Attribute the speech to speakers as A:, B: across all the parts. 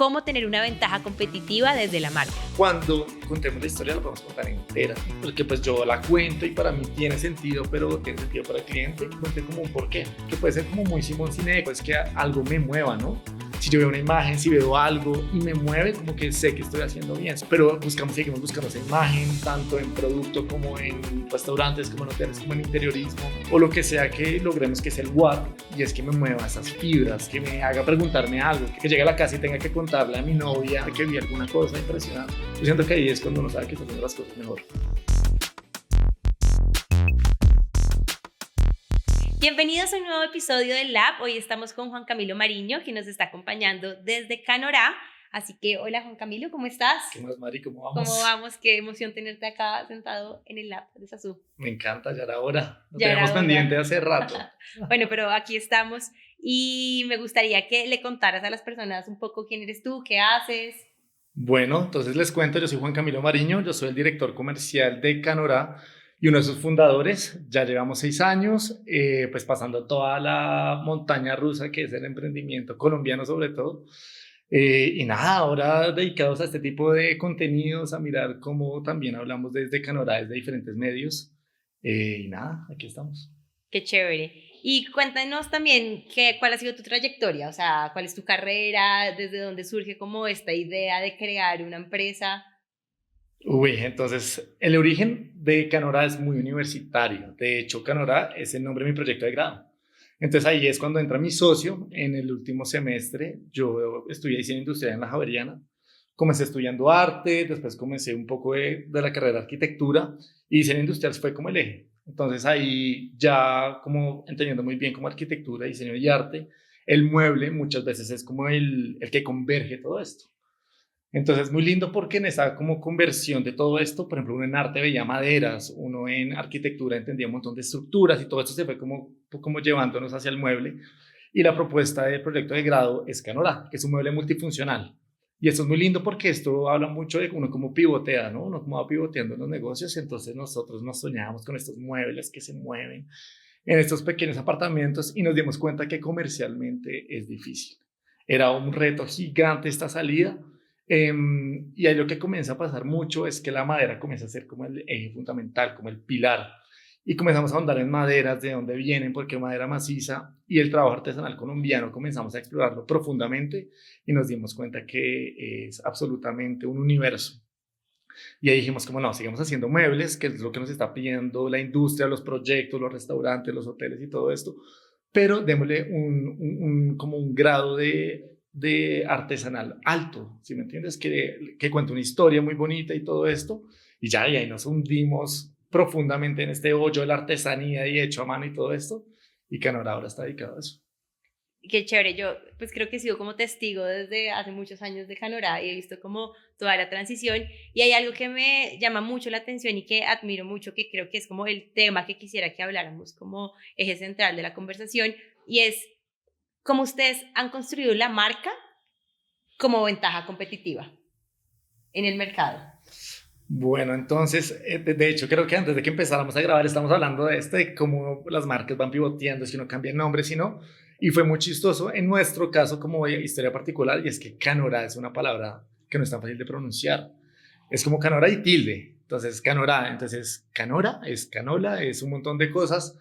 A: cómo tener una ventaja competitiva desde la marca.
B: Cuando contemos la historia la podemos contar entera, porque pues yo la cuento y para mí tiene sentido, pero tiene sentido para el cliente. Cuente como un porqué, que puede ser como muy Simón Sinek, es que algo me mueva, ¿no? Si yo veo una imagen, si veo algo y me mueve, como que sé que estoy haciendo bien. Pero seguimos buscando esa imagen, tanto en producto como en restaurantes, como en hoteles, como en interiorismo, o lo que sea que logremos que es el what, y es que me mueva esas fibras, que me haga preguntarme algo, que llegue a la casa y tenga que contarle a mi novia que vi alguna cosa impresionante. Yo siento que ahí es cuando uno sabe que está haciendo las cosas mejor.
A: Bienvenidos a un nuevo episodio del Lab. Hoy estamos con Juan Camilo Mariño, que nos está acompañando desde Canora. Así que, hola Juan Camilo, ¿cómo estás?
B: ¿Qué más, Mari? ¿Cómo vamos?
A: ¿Cómo vamos? Qué emoción tenerte acá sentado en el Lab de SASU.
B: Me encanta, ya era hora. Lo
A: Ya era
B: teníamos
A: hora.
B: pendiente hace rato.
A: Bueno, pero aquí estamos y me gustaría que le contaras a las personas un poco quién eres tú, qué haces.
B: Bueno, entonces les cuento, yo soy Juan Camilo Mariño, yo soy el director comercial de Canora y uno de sus fundadores. Ya llevamos 6 años, pues pasando toda la montaña rusa que es el emprendimiento colombiano sobre todo. Y nada, ahora dedicados a este tipo de contenidos, a mirar cómo también hablamos desde Canora, desde diferentes medios. Y nada, aquí estamos.
A: Qué chévere. Y cuéntanos también cuál ha sido tu trayectoria, o sea, cuál es tu carrera, desde dónde surge como esta idea de crear una empresa.
B: Uy, entonces el origen de Canora es muy universitario. De hecho, Canora es el nombre de mi proyecto de grado. Entonces ahí es cuando entra mi socio en el último semestre. Yo estudié diseño industrial en la Javeriana. Comencé estudiando arte, después comencé un poco de la carrera de arquitectura y diseño industrial fue como el eje. Entonces ahí ya como entendiendo muy bien como arquitectura, diseño y arte, el mueble muchas veces es como el que converge todo esto. Entonces, muy lindo porque en esa como conversión de todo esto, por ejemplo, uno en arte veía maderas, uno en arquitectura entendía un montón de estructuras y todo esto se fue como llevándonos hacia el mueble. Y la propuesta del proyecto de grado es Canora, que es un mueble multifuncional. Y esto es muy lindo porque esto habla mucho de uno como pivotea, ¿no? Uno como va pivoteando en los negocios. Entonces nosotros nos soñábamos con estos muebles que se mueven en estos pequeños apartamentos y nos dimos cuenta que comercialmente es difícil. Era un reto gigante esta salida. Y ahí lo que comienza a pasar mucho es que la madera comienza a ser como el eje fundamental, como el pilar. Y comenzamos a ahondar en maderas, de dónde vienen, por qué madera maciza. Y el trabajo artesanal colombiano comenzamos a explorarlo profundamente y nos dimos cuenta que es absolutamente un universo. Y ahí dijimos como no, sigamos haciendo muebles, que es lo que nos está pidiendo la industria, los proyectos, los restaurantes, los hoteles y todo esto. Pero démosle como un grado de artesanal alto, ¿sí me entiendes? Que cuenta una historia muy bonita y todo esto, y ahí nos hundimos profundamente en este hoyo de la artesanía y hecho a mano y todo esto, y Canora ahora está dedicado a eso.
A: Qué chévere, yo pues creo que he sido como testigo desde hace muchos años de Canora y he visto como toda la transición y hay algo que me llama mucho la atención y que admiro mucho, que creo que es como el tema que quisiera que habláramos como eje central de la conversación, y es cómo ustedes han construido la marca como ventaja competitiva en el mercado.
B: Bueno, entonces, de hecho, creo que antes de que empezáramos a grabar estamos hablando de cómo las marcas van pivoteando, si uno cambia el nombre, si no, y fue muy chistoso en nuestro caso como historia particular, y es que Canora es una palabra que no es tan fácil de pronunciar, es como Canora y tilde, entonces Canora, entonces Canora es canola, es un montón de cosas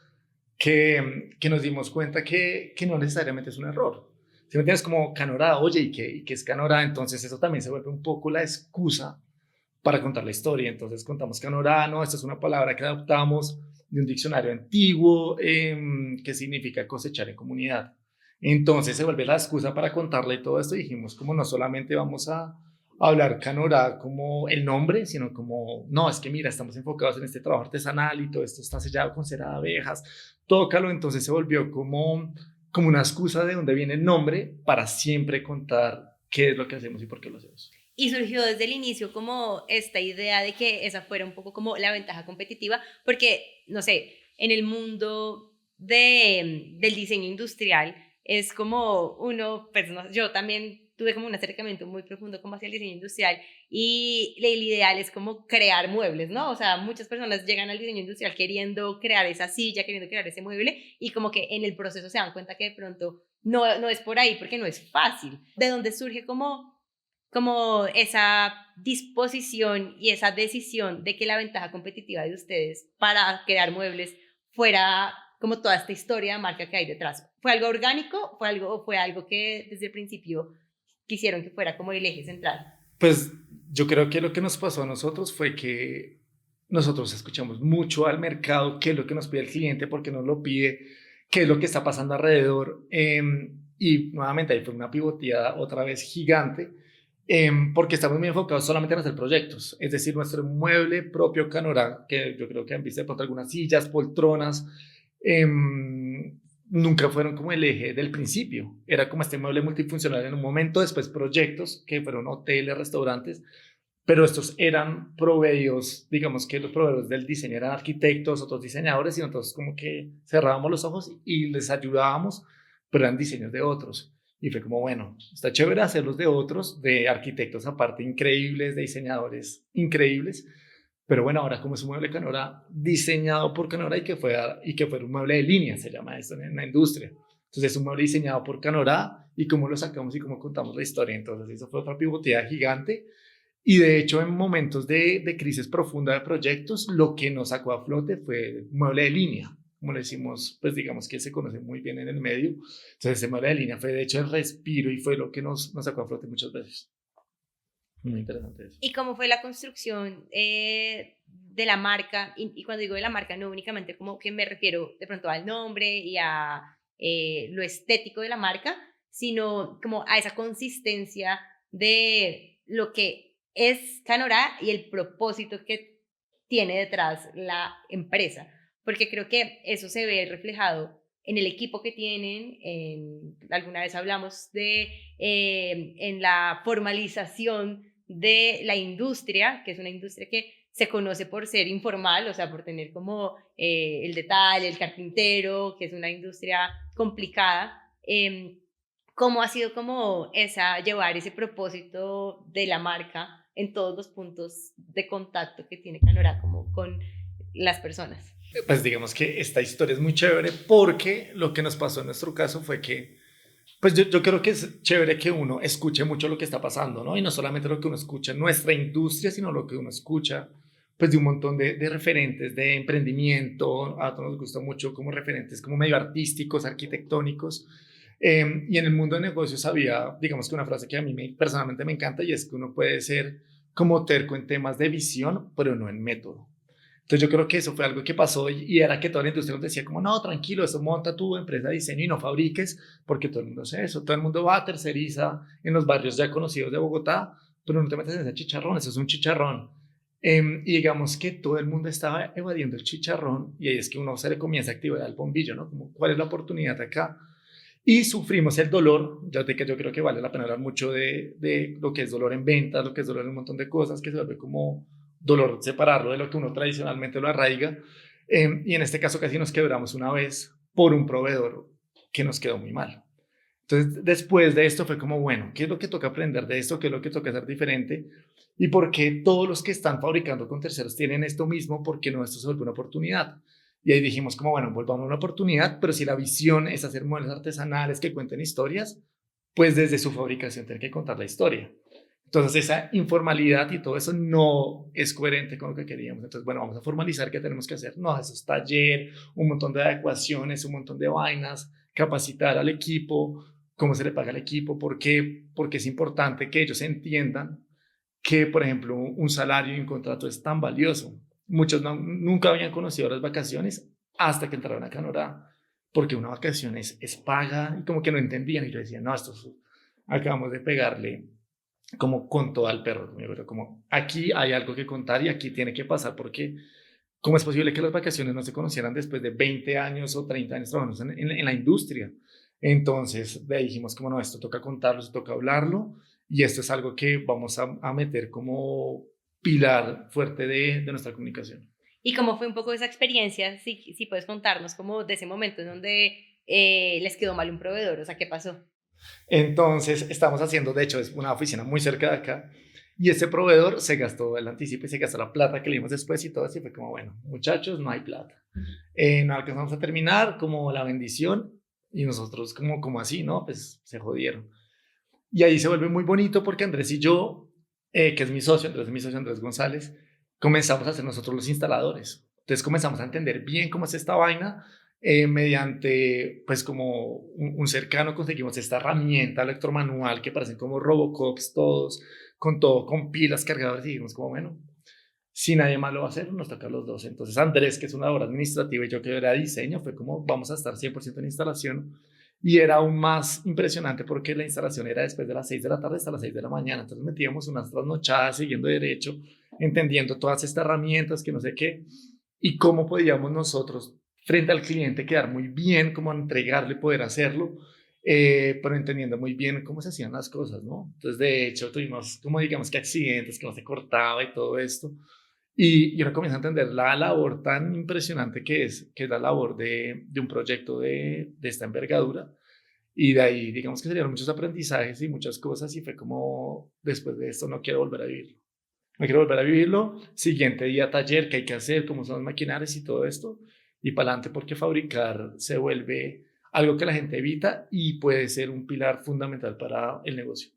B: que nos dimos cuenta que no necesariamente es un error. Si me entiendes, como Canora, oye, ¿y qué es Canora? Entonces eso también se vuelve un poco la excusa para contar la historia. Entonces contamos canorano, esta es una palabra que adoptamos de un diccionario antiguo que significa cosechar en comunidad. Entonces se vuelve la excusa para contarle todo esto y dijimos como no solamente vamos a hablar canora como el nombre, sino como, no, es que mira, estamos enfocados en este trabajo artesanal y todo esto está sellado con cera de abejas, tócalo. Entonces se volvió como una excusa de dónde viene el nombre para siempre contar qué es lo que hacemos y por qué lo hacemos.
A: Y surgió desde el inicio como esta idea de que esa fuera un poco como la ventaja competitiva, porque, no sé, en el mundo del diseño industrial es como uno, pues no, yo también tuve como un acercamiento muy profundo como hacia el diseño industrial y el ideal es como crear muebles, ¿no? O sea, muchas personas llegan al diseño industrial queriendo crear esa silla, queriendo crear ese mueble y como que en el proceso se dan cuenta que de pronto no es por ahí porque no es fácil. ¿De dónde surge como como esa disposición y esa decisión de que la ventaja competitiva de ustedes para crear muebles fuera como toda esta historia de marca que hay detrás? ¿Fue algo orgánico? ¿Fue algo que desde el principio quisieron que fuera como el eje central?
B: Pues yo creo que lo que nos pasó a nosotros fue que nosotros escuchamos mucho al mercado, qué es lo que nos pide el cliente, por qué nos lo pide, qué es lo que está pasando alrededor. Y nuevamente ahí fue una pivoteada otra vez gigante, porque estamos muy enfocados solamente en hacer proyectos. Es decir, nuestro mueble propio Canora, que yo creo que han visto de pronto algunas sillas, poltronas, nunca fueron como el eje del principio. Era como este mueble multifuncional en un momento, después proyectos que fueron hoteles, restaurantes, pero estos eran proveedores, digamos que los proveedores del diseño eran arquitectos, otros diseñadores, y nosotros como que cerrábamos los ojos y les ayudábamos, pero eran diseños de otros. Y fue como, bueno, está chévere hacerlos de otros, de arquitectos aparte increíbles, de diseñadores increíbles, pero bueno, ahora como es un mueble Canora diseñado por Canora y que fue un mueble de línea, se llama esto en la industria. Entonces es un mueble diseñado por Canora y cómo lo sacamos y cómo contamos la historia. Entonces eso fue otra pivoteada gigante. Y de hecho en momentos de crisis profunda de proyectos, lo que nos sacó a flote fue un mueble de línea. Como le decimos, pues digamos que se conoce muy bien en el medio. Entonces ese mueble de línea fue de hecho el respiro y fue lo que nos sacó a flote muchas veces. Muy interesante eso.
A: ¿Y cómo fue la construcción de la marca? Y cuando digo de la marca, no únicamente como que me refiero de pronto al nombre y a lo estético de la marca, sino como a esa consistencia de lo que es Canora y el propósito que tiene detrás la empresa. Porque creo que eso se ve reflejado en el equipo que tienen, alguna vez hablamos de en la formalización de la industria, que es una industria que se conoce por ser informal, o sea, por tener como el detalle, el carpintero, que es una industria complicada. ¿Cómo ha sido como llevar ese propósito de la marca en todos los puntos de contacto que tiene Canora como con las personas?
B: Pues digamos que esta historia es muy chévere porque lo que nos pasó en nuestro caso fue que, pues yo creo que es chévere que uno escuche mucho lo que está pasando, ¿no? Y no solamente lo que uno escucha en nuestra industria, sino lo que uno escucha, pues de un montón de referentes de emprendimiento. A todos nos gusta mucho como referentes como medio artísticos, arquitectónicos. Y en el mundo de negocios había, digamos que una frase que a mí personalmente me encanta y es que uno puede ser como terco en temas de visión, pero no en método. Entonces yo creo que eso fue algo que pasó y era que toda la industria nos decía como, no, tranquilo, eso monta tu empresa de diseño y no fabriques, porque todo el mundo hace eso, todo el mundo va, terceriza en los barrios ya conocidos de Bogotá, pero no te metes en ese chicharrón, eso es un chicharrón. Y digamos que todo el mundo estaba evadiendo el chicharrón y ahí es que uno se le comienza a activar el bombillo, ¿no? Como, ¿cuál es la oportunidad acá? Y sufrimos el dolor, ya de que yo creo que vale la pena hablar mucho de lo que es dolor en ventas, lo que es dolor en un montón de cosas, que se vuelve como dolor separarlo de lo que uno tradicionalmente lo arraiga. Y en este caso casi nos quebramos una vez por un proveedor que nos quedó muy mal. Entonces, después de esto fue como, bueno, ¿qué es lo que toca aprender de esto? ¿Qué es lo que toca hacer diferente? ¿Y por qué todos los que están fabricando con terceros tienen esto mismo? ¿Por qué no esto se vuelve una oportunidad? Y ahí dijimos como, bueno, volvamos a una oportunidad, pero si la visión es hacer muebles artesanales que cuenten historias, pues desde su fabricación tiene que contar la historia. Entonces esa informalidad y todo eso no es coherente con lo que queríamos. Entonces, bueno, vamos a formalizar qué tenemos que hacer. No, eso es taller, un montón de adecuaciones, un montón de vainas, capacitar al equipo, cómo se le paga al equipo, porque es importante que ellos entiendan que, por ejemplo, un salario y un contrato es tan valioso. Muchos nunca habían conocido las vacaciones hasta que entraron a Canadá, porque una vacación es paga y como que no entendían. Y yo decía, no, acabamos de pegarle como con todo al perro, pero como aquí hay algo que contar y aquí tiene que pasar porque ¿cómo es posible que las vacaciones no se conocieran después de 20 años o 30 años trabajando en la industria? Entonces de ahí dijimos como no, esto toca contarlo, esto toca hablarlo y esto es algo que vamos a meter como pilar fuerte de nuestra comunicación.
A: ¿Y cómo fue un poco esa experiencia? Si puedes contarnos como de ese momento en donde les quedó mal un proveedor, o sea, ¿qué pasó?
B: Entonces, estamos haciendo, de hecho, es una oficina muy cerca de acá, y ese proveedor se gastó el anticipo y se gastó la plata que le dimos después y todo así fue como, bueno, muchachos, no hay plata. No alcanzamos a terminar como la bendición y nosotros como así, ¿no? Pues se jodieron. Y ahí se vuelve muy bonito porque Andrés y yo, que es mi socio, Andrés González, comenzamos a ser nosotros los instaladores. Entonces comenzamos a entender bien cómo es esta vaina. Mediante, pues como un cercano conseguimos esta herramienta electromanual que parecen como Robocops todos, con todo, con pilas, cargadores, y dijimos como, bueno, si nadie más lo va a hacer, nos toca a los dos. Entonces Andrés, que es una obra administrativa, y yo que era diseño, fue como, vamos a estar 100% en instalación. Y era aún más impresionante porque la instalación era después de las 6 de la tarde hasta las 6 de la mañana. Entonces metíamos unas trasnochadas siguiendo derecho, entendiendo todas estas herramientas, que no sé qué, y cómo podíamos nosotros, frente al cliente, quedar muy bien, cómo entregarle, poder hacerlo, pero entendiendo muy bien cómo se hacían las cosas, ¿no? Entonces, de hecho, tuvimos, como digamos que accidentes, que no se cortaba y todo esto. Y uno comienza a entender la labor tan impresionante que es la labor de un proyecto de esta envergadura. Y de ahí, digamos que salieron muchos aprendizajes y muchas cosas, y fue como, después de esto no quiero volver a vivirlo. No quiero volver a vivirlo. Siguiente día taller, qué hay que hacer, cómo son los maquinarios y todo esto. Y para adelante, porque fabricar se vuelve algo que la gente evita y puede ser un pilar fundamental para el negocio.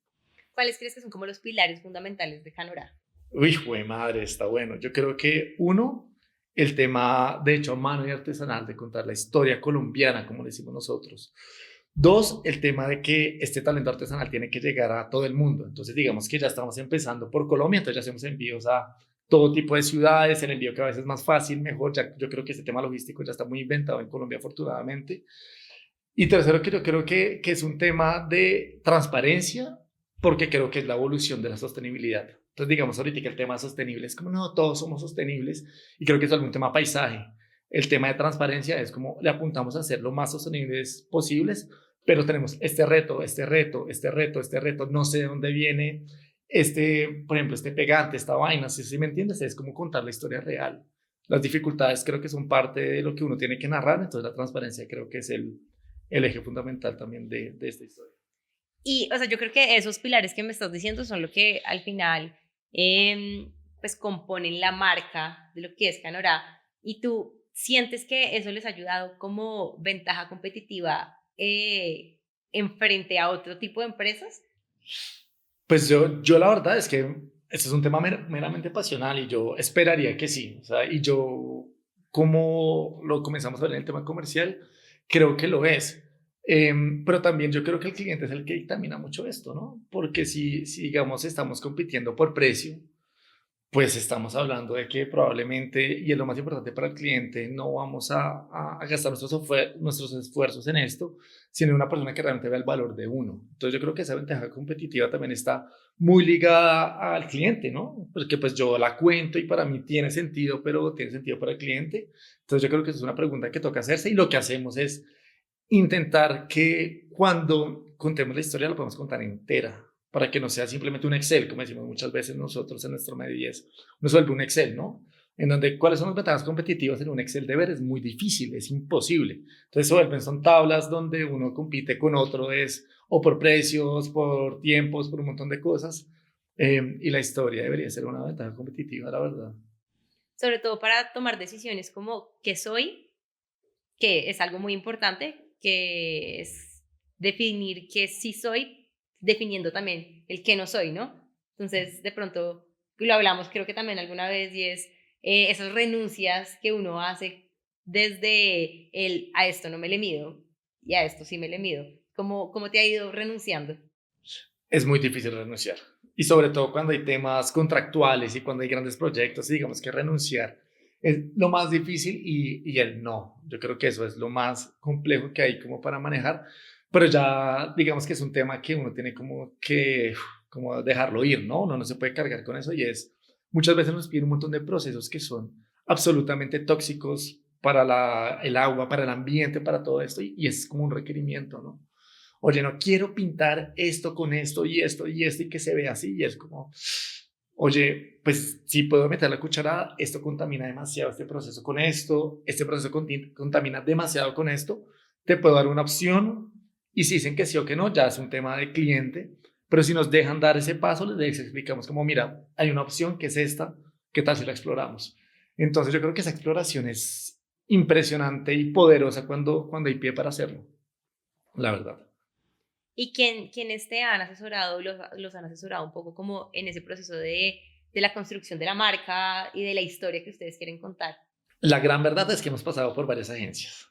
A: ¿Cuáles crees que son como los pilares fundamentales de Canora?
B: Uy, güey, madre, está bueno. Yo creo que uno, el tema de hecho a mano y artesanal, de contar la historia colombiana, como le decimos nosotros. Dos, el tema de que este talento artesanal tiene que llegar a todo el mundo. Entonces, digamos que ya estamos empezando por Colombia, entonces ya hacemos envíos a todo tipo de ciudades, el envío cada vez es más fácil, mejor. Ya, yo creo que este tema logístico ya está muy inventado en Colombia, afortunadamente. Y tercero, que yo creo que es un tema de transparencia, porque creo que es la evolución de la sostenibilidad. Entonces, digamos ahorita que el tema sostenible es como, no, todos somos sostenibles, y creo que es algún tema paisaje. El tema de transparencia es como le apuntamos a ser lo más sostenibles posibles, pero tenemos este reto, este reto, este reto, este reto, no sé de dónde viene este, por ejemplo, este pegante, esta vaina, si me entiendes, es como contar la historia real. Las dificultades creo que son parte de lo que uno tiene que narrar, entonces la transparencia creo que es el eje fundamental también de esta historia.
A: Y, o sea, yo creo que esos pilares que me estás diciendo son lo que al final, pues, componen la marca de lo que es Canora. Y tú sientes que eso les ha ayudado como ventaja competitiva en frente a otro tipo de empresas.
B: Pues yo la verdad es que este es un tema meramente pasional y yo esperaría que sí. O sea, y yo, como lo comenzamos a ver en el tema comercial, creo que lo es. Pero también yo creo que el cliente es el que dictamina mucho esto, ¿no? Porque si digamos, estamos compitiendo por precio, pues estamos hablando de que probablemente, y es lo más importante para el cliente, no vamos a gastar nuestros esfuerzos en esto, sino en una persona que realmente vea el valor de uno. Entonces yo creo que esa ventaja competitiva también está muy ligada al cliente, ¿no? Porque pues yo la cuento y para mí tiene sentido, pero tiene sentido para el cliente. Entonces yo creo que esa es una pregunta que toca hacerse, y lo que hacemos es intentar que cuando contemos la historia la podamos contar entera, para que no sea simplemente un Excel, como decimos muchas veces nosotros en nuestro medio, y es, uno se vuelve un Excel, ¿no? En donde cuáles son las ventajas competitivas en un Excel de ver es muy difícil, es imposible. Entonces se vuelven, son tablas donde uno compite con otro, es o por precios, por tiempos, por un montón de cosas, y la historia debería ser una ventaja competitiva, la verdad.
A: Sobre todo para tomar decisiones como qué soy, que es algo muy importante, que es definir qué sí soy, definiendo también el qué no soy, ¿no? Entonces, de pronto, lo hablamos creo que también alguna vez, y es esas renuncias que uno hace desde el a esto no me le mido y a esto sí me le mido. ¿Cómo te ha ido renunciando?
B: Es muy difícil renunciar. Y sobre todo cuando hay temas contractuales y cuando hay grandes proyectos, digamos que renunciar es lo más difícil, y el no. Yo creo que eso es lo más complejo que hay como para manejar, pero ya digamos que es un tema que uno tiene como dejarlo ir, ¿no? Uno no se puede cargar con eso, y es, muchas veces nos piden un montón de procesos que son absolutamente tóxicos para el agua, para el ambiente, para todo esto, y es como un requerimiento, ¿no? Oye, no quiero pintar esto con esto y esto y esto y que se vea así. Y es como, oye, pues si puedo meter la cucharada, esto contamina demasiado este proceso con esto, este proceso contamina demasiado con esto, te puedo dar una opción, y si dicen que sí o que no, ya es un tema de cliente, pero si nos dejan dar ese paso, les explicamos como, mira, hay una opción que es esta, ¿qué tal si la exploramos? Entonces yo creo que esa exploración es impresionante y poderosa cuando hay pie para hacerlo, la verdad.
A: ¿Y quiénes te han asesorado, los han asesorado un poco como en ese proceso de la construcción de la marca y de la historia que ustedes quieren contar?
B: La gran verdad es que hemos pasado por varias agencias,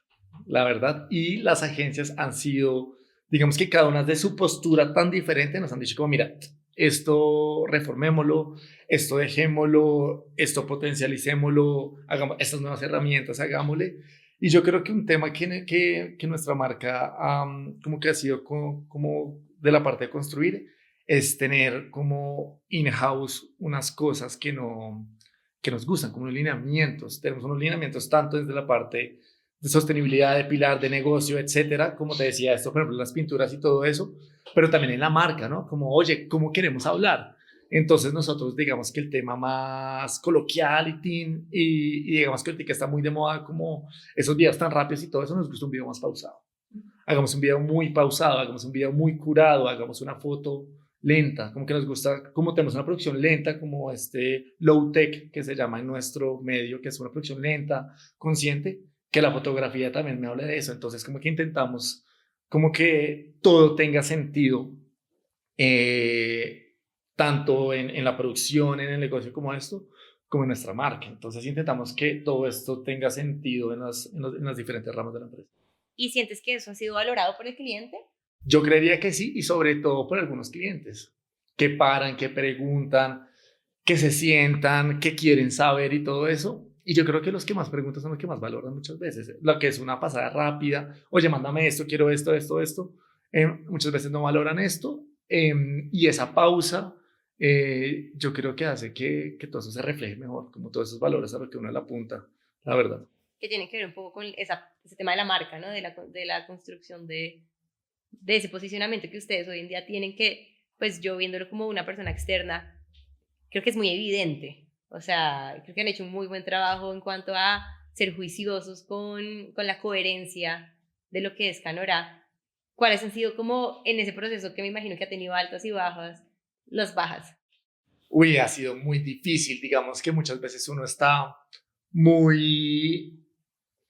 B: la verdad, y las agencias han sido, digamos que cada una de su postura tan diferente, nos han dicho como, mira, esto reformémoslo, esto dejémoslo, esto potencialicémoslo, hagamos estas nuevas herramientas, hagámosle. Y yo creo que un tema que nuestra marca como que ha sido como de la parte de construir es tener como in-house unas cosas que nos gustan, como unos lineamientos. Tenemos unos lineamientos tanto desde la parte de sostenibilidad, de pilar, de negocio, etcétera, como te decía esto, por ejemplo, las pinturas y todo eso, pero también en la marca, ¿no? Como, oye, ¿cómo queremos hablar? Entonces nosotros digamos que el tema más coloquial y digamos que ahorita está muy de moda como esos videos tan rápidos y todo eso, nos gusta un video más pausado. Hagamos un video muy pausado, hagamos un video muy curado, hagamos una foto lenta, como que nos gusta, como tenemos una producción lenta, como este low tech que se llama en nuestro medio, que es una producción lenta, consciente, que la fotografía también me habla de eso. Entonces como que intentamos como que todo tenga sentido, tanto en la producción, en el negocio como esto, como en nuestra marca. Entonces intentamos que todo esto tenga sentido en las diferentes ramas de la empresa.
A: ¿Y sientes que eso ha sido valorado por el cliente?
B: Yo creería que sí, y sobre todo por algunos clientes que paran, que preguntan, que se sientan, que quieren saber y todo eso. Y yo creo que los que más preguntan son los que más valoran muchas veces. Lo que es una pasada rápida, oye, mándame esto, quiero esto, esto, esto. Muchas veces no valoran esto. Y esa pausa, yo creo que hace que todo eso se refleje mejor, como todos esos valores a los que uno le apunta, la verdad.
A: Que tiene que ver un poco con ese tema de la marca, ¿no? De la construcción de ese posicionamiento que ustedes hoy en día tienen que, pues yo viéndolo como una persona externa, creo que es muy evidente. O sea, creo que han hecho un muy buen trabajo en cuanto a ser juiciosos con la coherencia de lo que es Canora. ¿Cuáles han sido como en ese proceso que me imagino que ha tenido altas y bajas, las bajas?
B: Uy, ha sido muy difícil, digamos que muchas veces uno está muy.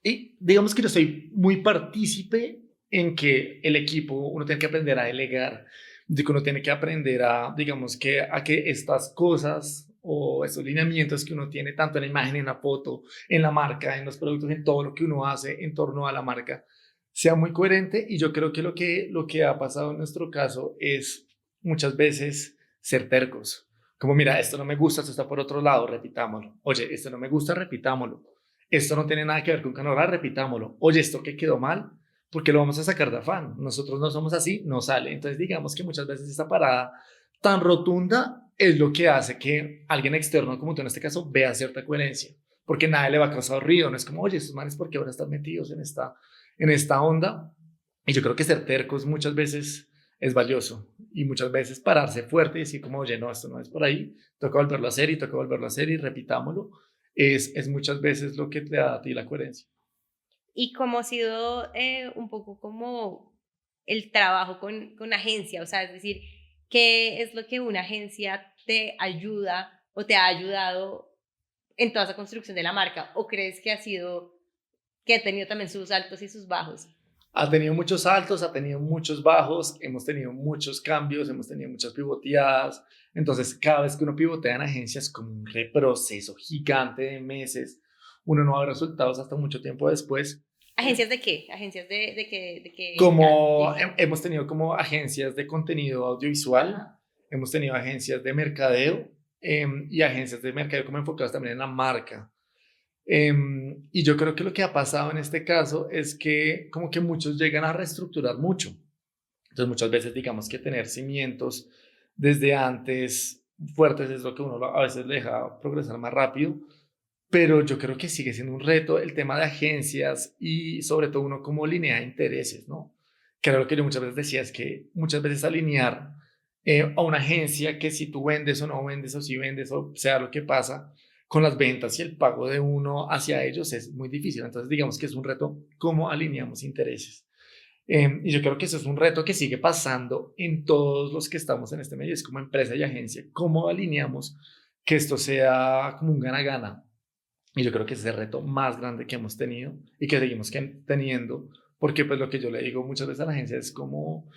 B: Y digamos que yo soy muy partícipe en que el equipo, uno tiene que aprender a delegar, de que uno tiene que aprender a, digamos que, a que estas cosas o estos lineamientos que uno tiene, tanto en la imagen, en la foto, en la marca, en los productos, en todo lo que uno hace en torno a la marca, sea muy coherente. Y yo creo que lo que ha pasado en nuestro caso es muchas veces ser tercos. Como, mira, esto no me gusta, esto está por otro lado, repitámoslo. Oye, esto no me gusta, repitámoslo. Esto no tiene nada que ver con Canora, repitámoslo. Oye, esto que quedó mal, porque lo vamos a sacar de afán. Nosotros no somos así, no sale. Entonces, digamos que muchas veces esta parada tan rotunda es lo que hace que alguien externo, como tú en este caso, vea cierta coherencia, porque nadie le va a causar ruido. No es como, oye, estos manes, ¿por qué ahora están metidos en esta onda? Y yo creo que ser tercos muchas veces es valioso y muchas veces pararse fuerte y decir como, oye, no, esto no es por ahí, toca volverlo a hacer y toca volverlo a hacer y repitámoslo, es muchas veces lo que te da a ti la coherencia.
A: Y cómo ha sido un poco como el trabajo con agencia, o sea, es decir, ¿qué es lo que una agencia te ayuda o te ha ayudado en toda esa construcción de la marca? ¿O crees que ha sido, que ha tenido también sus altos y sus bajos?
B: Ha tenido muchos altos, ha tenido muchos bajos, hemos tenido muchos cambios, hemos tenido muchas pivoteadas. Entonces, cada vez que uno pivotea en agencias, como un reproceso gigante de meses, uno no va a ver resultados hasta mucho tiempo después.
A: ¿Agencias de qué? ¿Agencias de qué?
B: Como hemos tenido como agencias de contenido audiovisual,
A: Ajá.
B: hemos tenido agencias de mercadeo, y agencias de mercadeo como enfocadas también en la marca. Y yo creo que lo que ha pasado en este caso es que como que muchos llegan a reestructurar mucho. Entonces muchas veces digamos que tener cimientos desde antes fuertes es lo que uno a veces le deja progresar más rápido, pero yo creo que sigue siendo un reto el tema de agencias y sobre todo uno como línea de intereses, ¿no? Que era lo que yo muchas veces decía, es que muchas veces alinear a una agencia que si tú vendes o no vendes o si vendes o sea lo que pasa con las ventas y el pago de uno hacia ellos es muy difícil. Entonces digamos que es un reto cómo alineamos intereses. Y yo creo que eso es un reto que sigue pasando en todos los que estamos en este medio, es como empresa y agencia, cómo alineamos que esto sea como un gana-gana. Y yo creo que ese es el reto más grande que hemos tenido y que seguimos teniendo, porque pues lo que yo le digo muchas veces a la agencia es como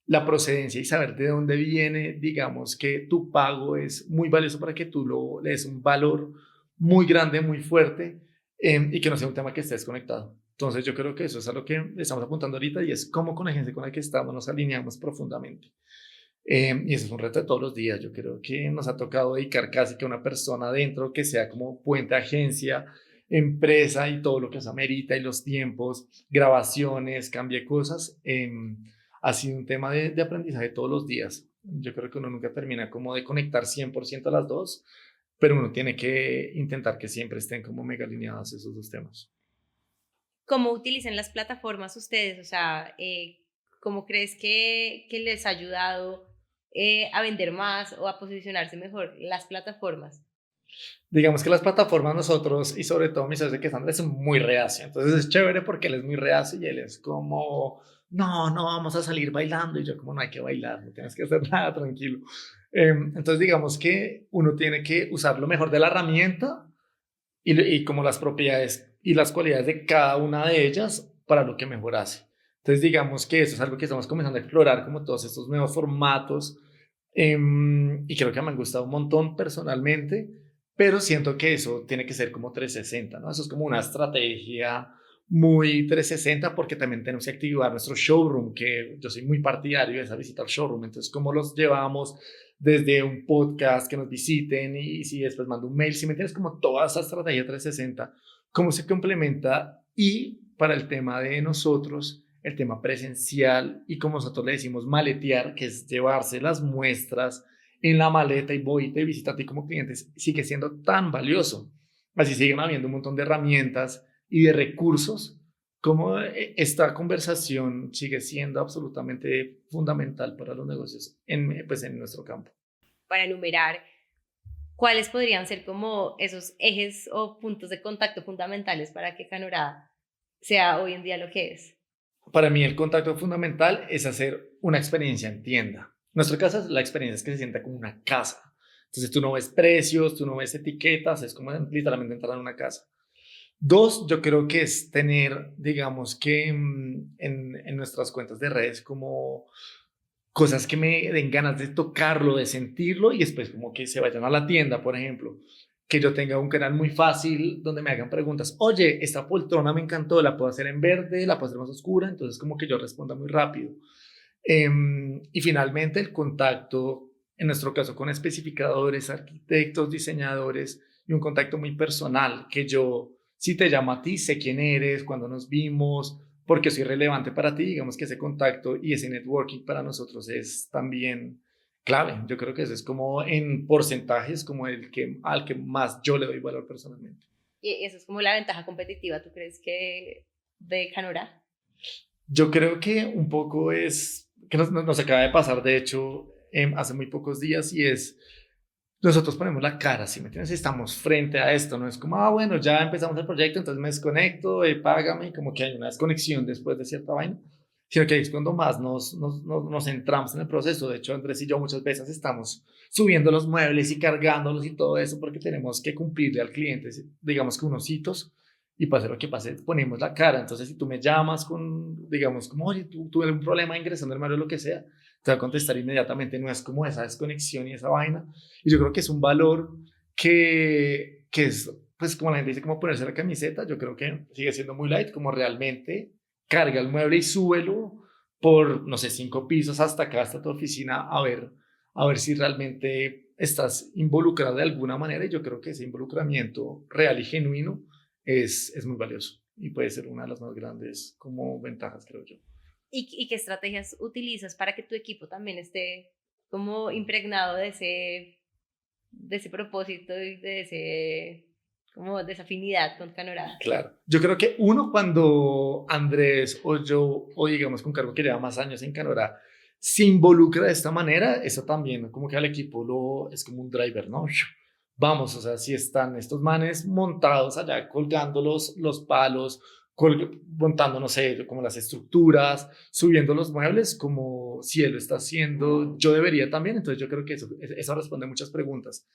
B: la procedencia y saber de dónde viene, digamos que tu pago es muy valioso para que tú le des un valor muy grande, muy fuerte, y que no sea un tema que esté desconectado. Entonces yo creo que eso es a lo que estamos apuntando ahorita y es cómo con la gente con la que estamos nos alineamos profundamente. Y eso es un reto de todos los días. Yo creo que nos ha tocado dedicar casi que a una persona dentro que sea como puente agencia, empresa y todo lo que se amerita y los tiempos, grabaciones, cambie cosas. Ha sido un tema de aprendizaje todos los días. Yo creo que uno nunca termina como de conectar 100% a las dos, pero uno tiene que intentar que siempre estén como mega alineados esos dos temas.
A: ¿Cómo utilizan las plataformas ustedes? O sea, ¿cómo crees que les ha ayudado a vender más o a posicionarse mejor las plataformas?
B: Digamos que las plataformas nosotros y sobre todo mi socio que es Andrés son muy reacio. Entonces es chévere porque él es muy reacio y él es como, no, no vamos a salir bailando. Y yo como, no hay que bailar, no tienes que hacer nada, tranquilo. Entonces digamos que uno tiene que usar lo mejor de la herramienta y como las propiedades y las cualidades de cada una de ellas para lo que mejor hace. Entonces digamos que eso es algo que estamos comenzando a explorar como todos estos nuevos formatos, y creo que me han gustado un montón personalmente, pero siento que eso tiene que ser como 360, ¿no? Eso es como una estrategia muy 360 porque también tenemos que activar nuestro showroom, que yo soy muy partidario de esa visita al showroom. Entonces, ¿cómo los llevamos desde un podcast que nos visiten y si después mando un mail? Si me entiendes, como toda esa estrategia 360, cómo se complementa y para el tema de nosotros, el tema presencial y como nosotros le decimos maletear, que es llevarse las muestras en la maleta y voy y te visito a ti como clientes, sigue siendo tan valioso. Así siguen habiendo un montón de herramientas y de recursos, como esta conversación sigue siendo absolutamente fundamental para los negocios pues en nuestro campo.
A: Para enumerar, ¿cuáles podrían ser como esos ejes o puntos de contacto fundamentales para que Canora sea hoy en día lo que es?
B: Para mí el contacto fundamental es hacer una experiencia en tienda. En nuestro caso, la experiencia es que se sienta como una casa. Entonces tú no ves precios, tú no ves etiquetas, es como literalmente entrar en una casa. Dos, yo creo que es tener, digamos que en nuestras cuentas de redes como cosas que me den ganas de tocarlo, de sentirlo y después como que se vayan a la tienda, por ejemplo. Que yo tenga un canal muy fácil donde me hagan preguntas. Oye, esta poltrona me encantó, la puedo hacer en verde, la puedo hacer más oscura, entonces como que yo responda muy rápido. Y finalmente el contacto, en nuestro caso con especificadores, arquitectos, diseñadores y un contacto muy personal, que yo, si te llamo a ti, sé quién eres, cuándo nos vimos, porque soy relevante para ti, digamos que ese contacto y ese networking para nosotros es también clave. Yo creo que eso es como en porcentajes, como al que más yo le doy valor personalmente.
A: Y eso es como la ventaja competitiva, ¿tú crees que de Canora?
B: Yo creo que un poco es, que nos acaba de pasar, de hecho, hace muy pocos días, y es, nosotros ponemos la cara, ¿sí me entiendes? Estamos frente a esto, no es como, bueno, ya empezamos el proyecto, entonces me desconecto, págame, como que hay una desconexión después de cierta vaina, sino que es cuando más nos centramos en el proceso. De hecho, Andrés y yo muchas veces estamos subiendo los muebles y cargándolos y todo eso porque tenemos que cumplirle al cliente, digamos que unos hitos, y pase lo que pase, ponemos la cara. Entonces, si tú me llamas con, digamos, como, oye, tú tuve un problema ingresando el mueble o lo que sea, te va a contestar inmediatamente. No es como esa desconexión y esa vaina. Y yo creo que es un valor que es, pues como la gente dice, como ponerse la camiseta. Yo creo que sigue siendo muy light, como realmente carga el mueble y súbelo por, no sé, 5 pisos hasta acá, hasta tu oficina, a ver si realmente estás involucrado de alguna manera. Y yo creo que ese involucramiento real y genuino es muy valioso y puede ser una de las más grandes como ventajas, creo yo.
A: ¿Y qué estrategias utilizas para que tu equipo también esté como impregnado de ese propósito y como de esa afinidad con Canora?
B: Claro. Yo creo que uno, cuando Andrés o yo, o digamos con Cargo que lleva más años en Canora, se involucra de esta manera, eso también como que al equipo es como un driver, ¿no? Vamos, o sea, si están estos manes montados allá colgando los palos, montando, no sé, como las estructuras, subiendo los muebles, como si él lo está haciendo, yo debería también. Entonces yo creo que eso responde muchas preguntas.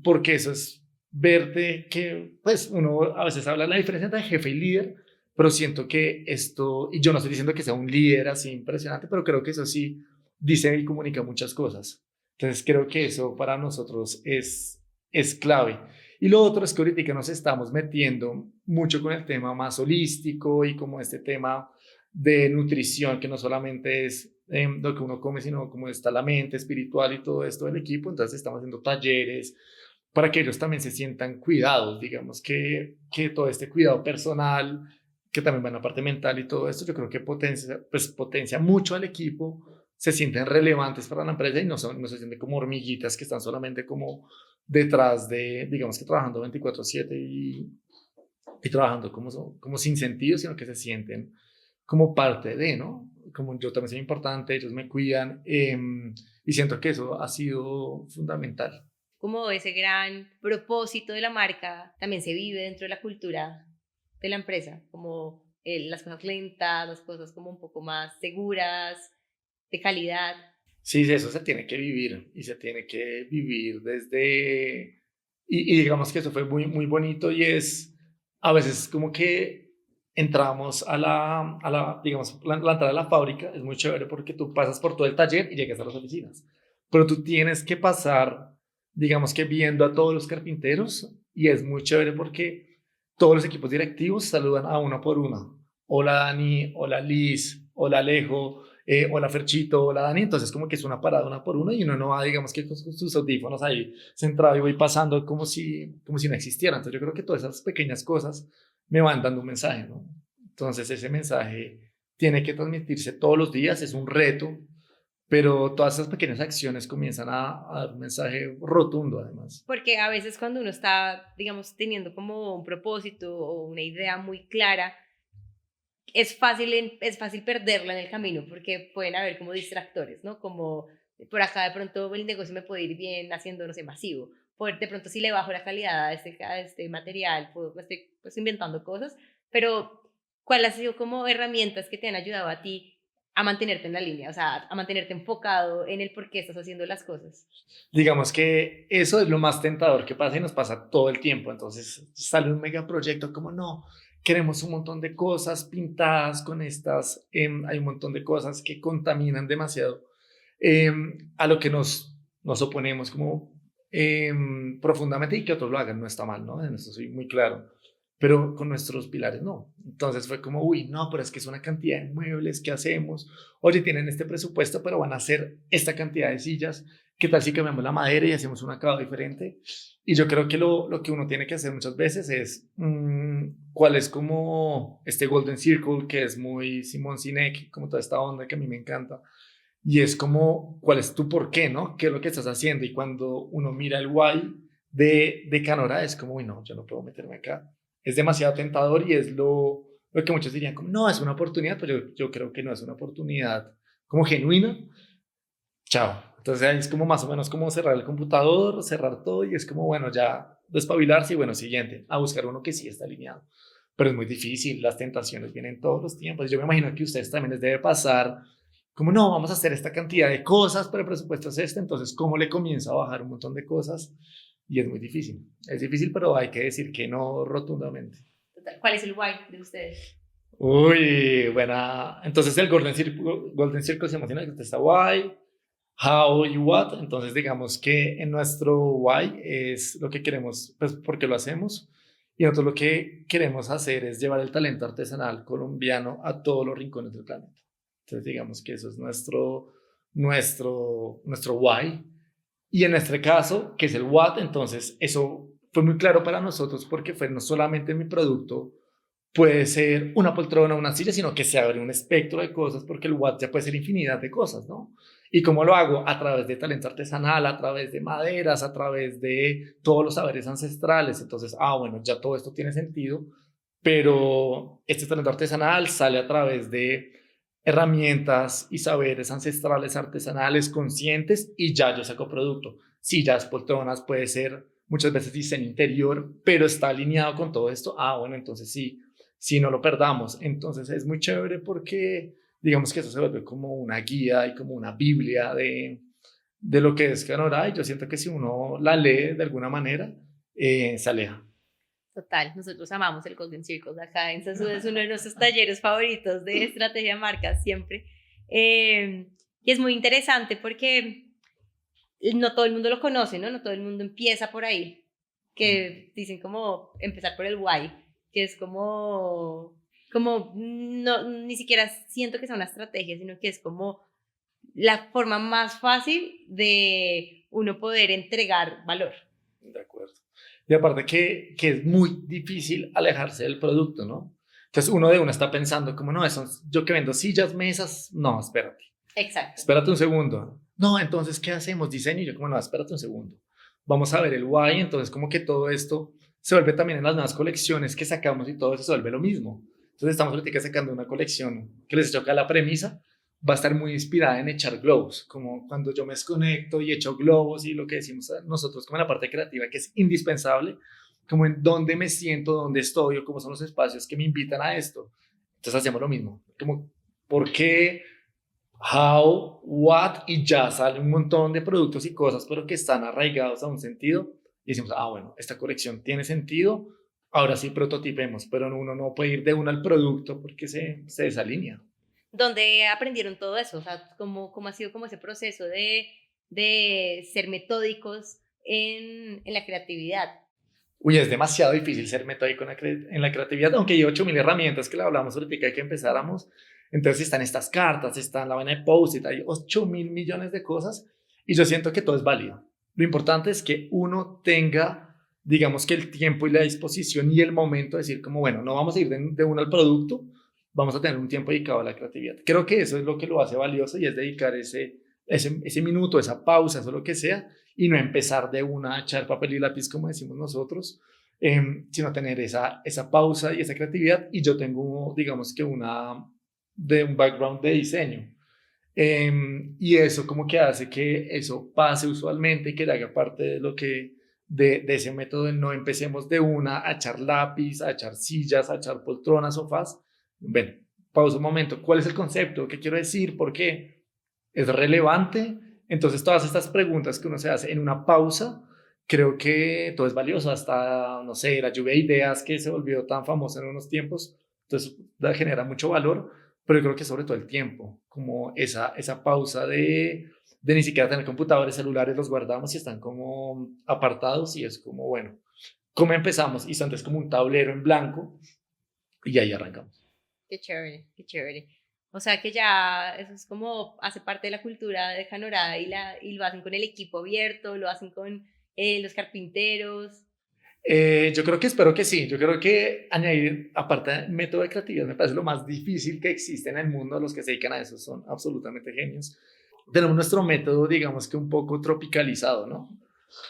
B: Porque eso es verte que, pues uno a veces habla de la diferencia entre jefe y líder, pero siento que esto, y yo no estoy diciendo que sea un líder así impresionante, pero creo que eso sí dice y comunica muchas cosas. Entonces creo que eso para nosotros es clave. Y lo otro es que ahorita nos estamos metiendo mucho con el tema más holístico y como este tema de nutrición, que no solamente es lo que uno come, sino como está la mente espiritual y todo esto del equipo. Entonces estamos haciendo talleres para que ellos también se sientan cuidados, digamos que todo este cuidado personal, que también va en la parte mental y todo esto, yo creo que potencia mucho al equipo, se sienten relevantes para la empresa y no se sienten como hormiguitas que están solamente como detrás de, digamos que trabajando 24/7 y trabajando como sin sentido, sino que se sienten como parte de, ¿no? Como yo también soy importante, ellos me cuidan, y siento que eso ha sido fundamental.
A: Como ese gran propósito de la marca también se vive dentro de la cultura de la empresa, como las cosas lentas, las cosas como un poco más seguras, de calidad.
B: Sí, eso se tiene que vivir y se tiene que vivir desde, y digamos que eso fue muy, muy bonito y es, a veces como que entramos digamos, la entrada a la fábrica es muy chévere porque tú pasas por todo el taller y llegas a las oficinas, pero tú tienes que pasar, digamos que viendo a todos los carpinteros y es muy chévere porque todos los equipos directivos saludan a uno por uno. Hola Dani, hola Liz, hola Alejo, hola Ferchito, hola Dani, entonces como que es una parada una por una y uno no va, digamos que con sus audífonos ahí centrado y voy pasando como si no existieran. Entonces yo creo que todas esas pequeñas cosas me van dando un mensaje, ¿no? Entonces ese mensaje tiene que transmitirse todos los días, es un reto, pero todas esas pequeñas acciones comienzan a dar un mensaje rotundo además.
A: Porque a veces cuando uno está, digamos, teniendo como un propósito o una idea muy clara, es fácil perderla en el camino porque pueden haber como distractores, ¿no? Como por acá de pronto el negocio me puede ir bien haciendo, no sé, masivo. De pronto si le bajo la calidad a este material, pues, me estoy pues, inventando cosas, pero ¿cuál ha sido como herramientas que te han ayudado a ti a mantenerte en la línea? O sea, a mantenerte enfocado en el por qué estás haciendo las cosas.
B: Digamos que eso es lo más tentador que pasa y nos pasa todo el tiempo. Entonces sale un megaproyecto como no, queremos un montón de cosas pintadas con estas, hay un montón de cosas que contaminan demasiado, a lo que nos oponemos como profundamente y que otros lo hagan, no está mal, ¿no? En eso soy muy claro. Pero con nuestros pilares no. Entonces fue como, uy, no, pero es que es una cantidad de muebles que hacemos. Oye, tienen este presupuesto, pero van a hacer esta cantidad de sillas. ¿Qué tal si cambiamos la madera y hacemos un acabado diferente? Y yo creo que lo que uno tiene que hacer muchas veces es, cuál es como este Golden Circle, que es muy Simón Sinek, como toda esta onda que a mí me encanta. Y es como, ¿cuál es tu por qué, no? ¿Qué es lo que estás haciendo? Y cuando uno mira el why de Canora, es como, uy, no, yo no puedo meterme acá. Es demasiado tentador y es lo que muchos dirían como, no, es una oportunidad, pero yo creo que no es una oportunidad como genuina. Chao. Entonces ahí es como más o menos como cerrar el computador, cerrar todo y es como, bueno, ya despabilarse y bueno, siguiente, a buscar uno que sí está alineado. Pero es muy difícil, las tentaciones vienen todos los tiempos. Yo me imagino que a ustedes también les debe pasar, como no, vamos a hacer esta cantidad de cosas, pero el presupuesto es este, entonces, ¿cómo le comienza a bajar un montón de cosas? Y es muy difícil. Es difícil, pero hay que decir que no rotundamente.
A: Total, ¿cuál es el why de ustedes?
B: Uy, buena. Entonces el Golden Circle se emociona que está guay. How y what, entonces digamos que en nuestro why es lo que queremos, pues porque lo hacemos, y nosotros lo que queremos hacer es llevar el talento artesanal colombiano a todos los rincones del planeta. Entonces digamos que eso es nuestro why, y en este caso, que es el what, entonces eso fue muy claro para nosotros porque fue no solamente mi producto, puede ser una poltrona, una silla, sino que se abre un espectro de cosas porque el Watt ya puede ser infinidad de cosas, ¿no? ¿Y cómo lo hago? A través de talento artesanal, a través de maderas, a través de todos los saberes ancestrales. Entonces, bueno, ya todo esto tiene sentido, pero este talento artesanal sale a través de herramientas y saberes ancestrales, artesanales, conscientes, y ya yo saco producto. Sillas, poltronas, puede ser muchas veces diseño interior, pero está alineado con todo esto. Bueno, entonces sí, si no lo perdamos. Entonces es muy chévere porque digamos que eso se vuelve como una guía y como una biblia de lo que es Canora, y yo siento que si uno la lee de alguna manera, se aleja.
A: Total, nosotros amamos el Golden Circle acá en Sasud, es uno de nuestros talleres favoritos de estrategia de marcas siempre. Y es muy interesante porque no todo el mundo lo conoce, ¿no? No todo el mundo empieza por ahí, que dicen como empezar por el why, que es como no, ni siquiera siento que sea una estrategia, sino que es como la forma más fácil de uno poder entregar valor.
B: De acuerdo. Y aparte que es muy difícil alejarse del producto, ¿no? Entonces uno de una está pensando como, no, eso, yo que vendo sillas, mesas, no, espérate.
A: Exacto.
B: Espérate un segundo. No, entonces, ¿qué hacemos? Diseño. Y yo como, no, espérate un segundo. Vamos a ver el why. Entonces, como que todo esto se vuelve también en las nuevas colecciones que sacamos y todo eso se vuelve lo mismo. Entonces, estamos ahorita sacando una colección que les choca la premisa. Va a estar muy inspirada en echar globos, como cuando yo me desconecto y echo globos y lo que decimos nosotros como en la parte creativa, que es indispensable, como en dónde me siento, dónde estoy o cómo son los espacios que me invitan a esto. Entonces, hacemos lo mismo. Como, ¿por qué? How, what, y ya sale un montón de productos y cosas, pero que están arraigados a un sentido. Y decimos, bueno, esta colección tiene sentido, ahora sí prototipemos, pero uno no puede ir de uno al producto porque se desalinea.
A: ¿Dónde aprendieron todo eso? O sea, ¿cómo ha sido como ese proceso de ser metódicos en la creatividad?
B: Uy, es demasiado difícil ser metódico en la creatividad, aunque hay 8000 herramientas que le hablamos ahorita que empezáramos. Entonces están estas cartas, están la vaina de post-it, hay 8000 millones de cosas y yo siento que todo es válido. Lo importante es que uno tenga, digamos que el tiempo y la disposición y el momento de decir como, bueno, no vamos a ir de uno al producto, vamos a tener un tiempo dedicado a la creatividad. Creo que eso es lo que lo hace valioso y es dedicar ese minuto, esa pausa, eso lo que sea, y no empezar de una a echar papel y lápiz como decimos nosotros, sino tener esa pausa y esa creatividad. Y yo tengo, digamos que de un background de diseño. Y eso como que hace que eso pase usualmente y que haga parte de lo que, de ese método de no empecemos de una a echar lápiz, a echar sillas, a echar poltronas, sofás. Bueno, pausa un momento. ¿Cuál es el concepto? ¿Qué quiero decir? ¿Por qué? ¿Es relevante? Entonces todas estas preguntas que uno se hace en una pausa, creo que todo es valioso. Hasta, no sé, la lluvia de ideas que se volvió tan famosa en unos tiempos, entonces genera mucho valor, pero yo creo que sobre todo el tiempo, como esa pausa de ni siquiera tener computadores, celulares, los guardamos y están como apartados y es como, bueno, ¿cómo empezamos? Y antes como un tablero en blanco y ahí arrancamos.
A: Qué chévere, qué chévere. O sea que ya eso es como hace parte de la cultura de Canora y lo hacen con el equipo abierto, lo hacen con los carpinteros.
B: Yo creo que espero que sí. Yo creo que añadir, aparte de método de creatividad, me parece lo más difícil que existe en el mundo. Los que se dedican a eso son absolutamente genios. Tenemos nuestro método, digamos que un poco tropicalizado, ¿no?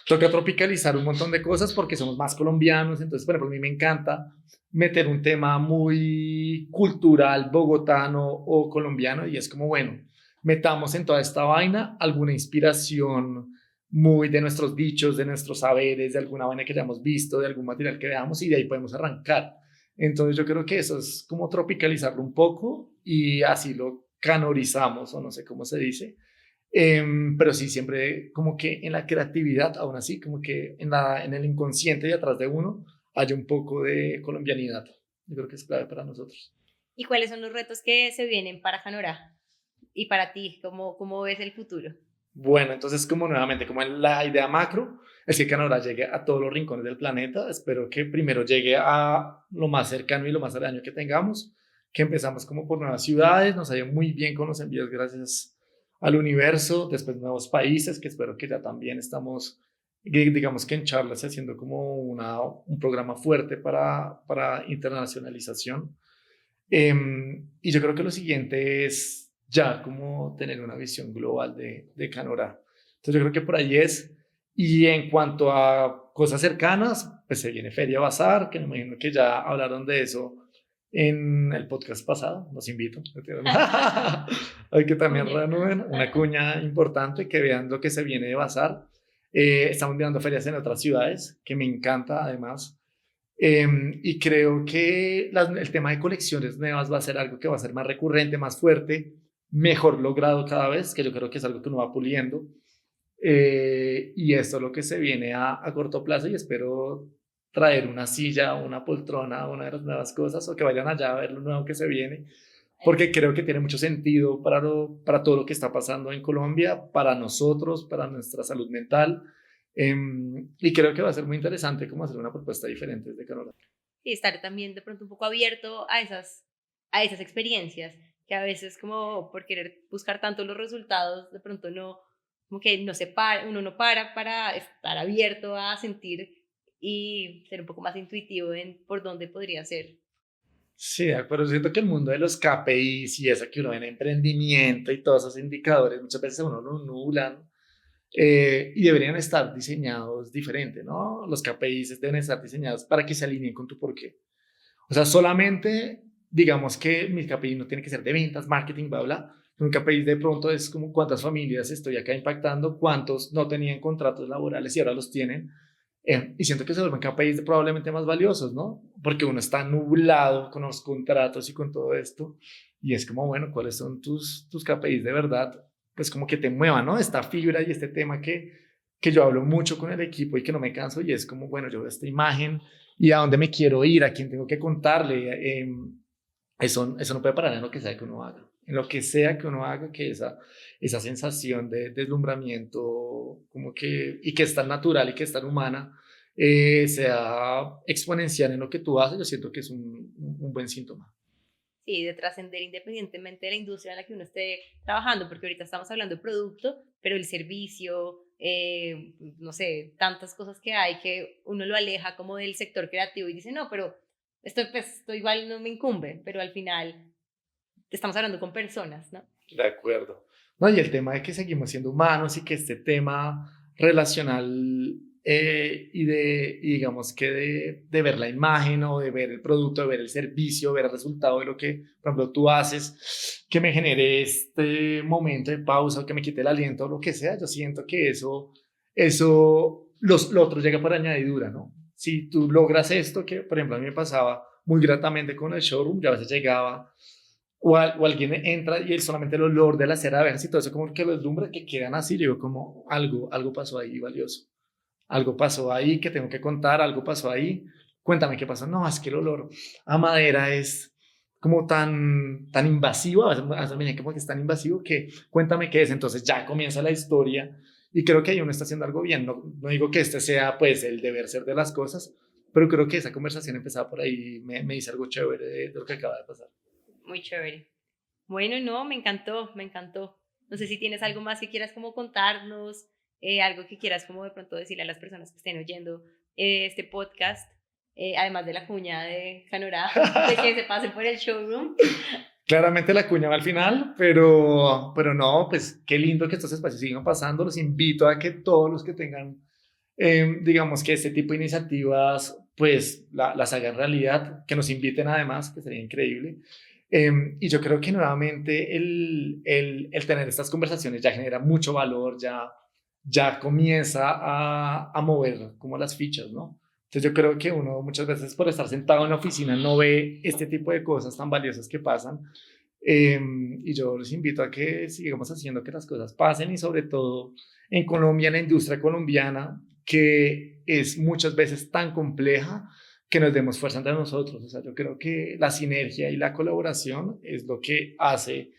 B: Toca tropicalizar un montón de cosas porque somos más colombianos. Entonces, por ejemplo, a mí me encanta meter un tema muy cultural, bogotano o colombiano, y es como, bueno, metamos en toda esta vaina alguna inspiración muy de nuestros dichos, de nuestros saberes, de alguna vaina que hayamos visto, de algún material que veamos, y de ahí podemos arrancar. Entonces yo creo que eso es como tropicalizarlo un poco y así lo canorizamos, o no sé cómo se dice. Pero sí, siempre como que en la creatividad, aún así, como que en el inconsciente y atrás de uno, hay un poco de colombianidad. Yo creo que es clave para nosotros.
A: ¿Y cuáles son los retos que se vienen para Canora? Y para ti, ¿cómo ves el futuro?
B: Bueno, entonces como nuevamente, como en la idea macro, es que Canadá llegue a todos los rincones del planeta. Espero que primero llegue a lo más cercano y lo más aledaño que tengamos, que empezamos como por nuevas ciudades, nos ha ido muy bien con los envíos gracias al universo, después nuevos países, que espero que ya también estamos, digamos que en charlas, haciendo como un programa fuerte para internacionalización. Y yo creo que lo siguiente es ya como tener una visión global de Canora. Entonces yo creo que por ahí es. Y en cuanto a cosas cercanas, pues se viene Feria Bazar, que me imagino que ya hablaron de eso en el podcast pasado, los invito. Hay que también reanuden una cuña importante, que vean lo que se viene de Bazar. Estamos mirando ferias en otras ciudades, que me encanta además. Y creo que el tema de colecciones nuevas va a ser algo que va a ser más recurrente, más fuerte, mejor logrado cada vez, que yo creo que es algo que uno va puliendo. Y esto es lo que se viene a corto plazo y espero traer una silla, una poltrona, una de las nuevas cosas, o que vayan allá a ver lo nuevo que se viene, porque creo que tiene mucho sentido para todo lo que está pasando en Colombia, para nosotros, para nuestra salud mental, y creo que va a ser muy interesante cómo hacer una propuesta diferente desde Canadá.
A: Y estar también de pronto un poco abierto a esas experiencias, que a veces como por querer buscar tanto los resultados, de pronto no, como que no se para, uno no para estar abierto a sentir y ser un poco más intuitivo en por dónde podría ser.
B: Sí, de acuerdo. Siento que el mundo de los KPIs y eso que uno ve en emprendimiento y todos esos indicadores muchas veces a uno lo nublan, y deberían estar diseñados diferente, ¿no? Los KPIs deben estar diseñados para que se alineen con tu porqué. O sea, solamente digamos que mi KPI no tiene que ser de ventas, marketing, bla, bla. Un KPI de pronto es como cuántas familias estoy acá impactando, cuántos no tenían contratos laborales y ahora los tienen. Y siento que se vuelven KPIs probablemente más valiosos, ¿no? Porque uno está nublado con los contratos y con todo esto. Y es como, bueno, ¿cuáles son tus KPIs de verdad? Pues como que te muevan, ¿no? Esta fibra y este tema que yo hablo mucho con el equipo y que no me canso. Y es como, bueno, yo veo esta imagen y a dónde me quiero ir, a quién tengo que contarle. Eso no puede parar en lo que sea que uno haga. En lo que sea que uno haga, que esa sensación de deslumbramiento como que, y que es tan natural y que es tan humana, sea exponencial en lo que tú haces, yo siento que es un buen síntoma.
A: Sí, de trascender independientemente de la industria en la que uno esté trabajando, porque ahorita estamos hablando de producto, pero el servicio, no sé, tantas cosas que hay que uno lo aleja como del sector creativo y dice, no, pero esto igual no me incumbe, pero al final estamos hablando con personas, ¿no?
B: De acuerdo. No, y el tema de que seguimos siendo humanos y que este tema relacional, y digamos que de ver la imagen o de ver el producto, de ver el servicio, ver el resultado de lo que, por ejemplo, tú haces, que me genere este momento de pausa o que me quite el aliento o lo que sea, yo siento que lo otro llega por añadidura, ¿no? Si tú logras esto, que por ejemplo a mí me pasaba muy gratamente con el showroom, yo a veces llegaba o alguien entra y él solamente el olor de la cera de abejas y todo eso como que los deslumbra, que quedan así, yo digo como algo pasó ahí valioso, algo pasó ahí que tengo que contar, algo pasó ahí, cuéntame qué pasó. No, es que el olor a madera es como tan invasivo, a veces me dicen como que es tan invasivo que cuéntame qué es, entonces ya comienza la historia y creo que ahí uno está haciendo algo bien, no digo que este sea pues el deber ser de las cosas, pero creo que esa conversación empezaba por ahí, me dice algo chévere de lo que acaba de pasar.
A: Muy chévere. Bueno, no, me encantó, me encantó. No sé si tienes algo más que quieras como contarnos, algo que quieras como de pronto decirle a las personas que estén oyendo este podcast, además de la cuña de Canora, de que se pasen por el showroom.
B: Claramente la cuña va al final, pero no, pues qué lindo que estos espacios sigan pasando. Los invito a que todos los que tengan, digamos que este tipo de iniciativas, pues las hagan realidad, que nos inviten además, que sería increíble. Y yo creo que nuevamente el tener estas conversaciones ya genera mucho valor, ya comienza a mover como las fichas, ¿no? Entonces yo creo que uno muchas veces por estar sentado en la oficina no ve este tipo de cosas tan valiosas que pasan. Y yo los invito a que sigamos haciendo que las cosas pasen y sobre todo en Colombia, en la industria colombiana, que es muchas veces tan compleja, que nos demos fuerza entre nosotros. O sea, yo creo que la sinergia y la colaboración es lo que hace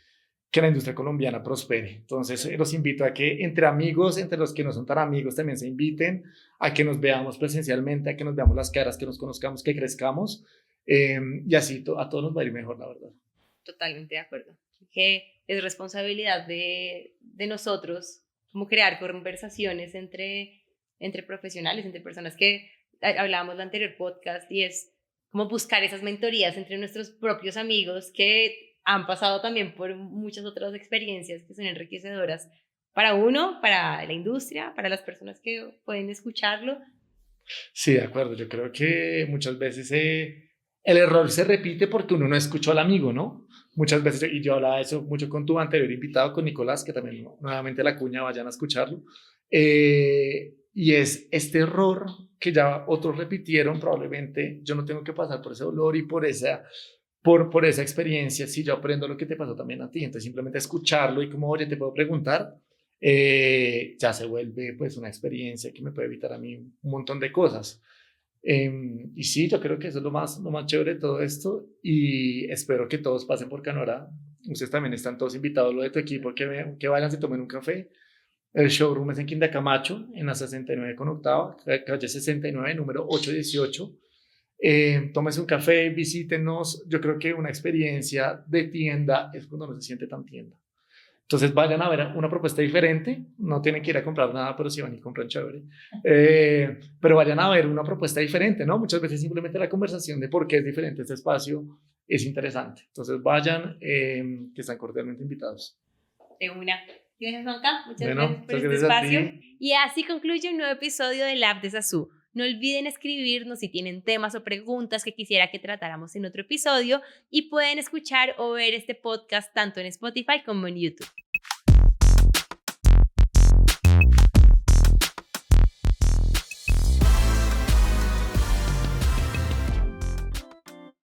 B: que la industria colombiana prospere. Entonces, los invito a que entre amigos, entre los que no son tan amigos, también se inviten a que nos veamos presencialmente, a que nos veamos las caras, que nos conozcamos, que crezcamos, y así a todos nos va a ir mejor, la verdad.
A: Totalmente de acuerdo. Que es responsabilidad de nosotros como crear conversaciones entre profesionales, entre personas que hablábamos en el anterior podcast y es como buscar esas mentorías entre nuestros propios amigos que han pasado también por muchas otras experiencias que son enriquecedoras para uno, para la industria, para las personas que pueden escucharlo.
B: Sí, de acuerdo. Yo creo que muchas veces el error se repite porque uno no escuchó al amigo, ¿no? Muchas veces, y yo hablaba de eso mucho con tu anterior invitado, con Nicolás, que también nuevamente la cuña, vayan a escucharlo. Y es este error que ya otros repitieron, probablemente yo no tengo que pasar por ese dolor y por esa experiencia, si yo aprendo lo que te pasó también a ti, entonces simplemente escucharlo y como, oye, te puedo preguntar, ya se vuelve pues una experiencia que me puede evitar a mí un montón de cosas. Y sí, yo creo que eso es lo más chévere de todo esto y espero que todos pasen por Canora. Ustedes también están todos invitados, lo de tu equipo, que vayan, se tomen un café. El showroom es en Quinta Camacho, en la 69 con octava, calle 69, número 818. Tómense un café, visítenos. Yo creo que una experiencia de tienda es cuando no se siente tan tienda. Entonces vayan a ver una propuesta diferente, no tienen que ir a comprar nada, pero si van y compran chévere. Pero vayan a ver una propuesta diferente, ¿no? Muchas veces simplemente la conversación de por qué es diferente este espacio es interesante. Entonces vayan, que están cordialmente invitados.
A: De una. Gracias, Juanca. Muchas
B: Bueno,
A: gracias por
B: muchas
A: este
B: gracias a
A: espacio.
B: ti.
A: Y así concluye un nuevo episodio del Lab de Sazú. No olviden escribirnos si tienen temas o preguntas que quisiera que tratáramos en otro episodio y pueden escuchar o ver este podcast tanto en Spotify como en YouTube.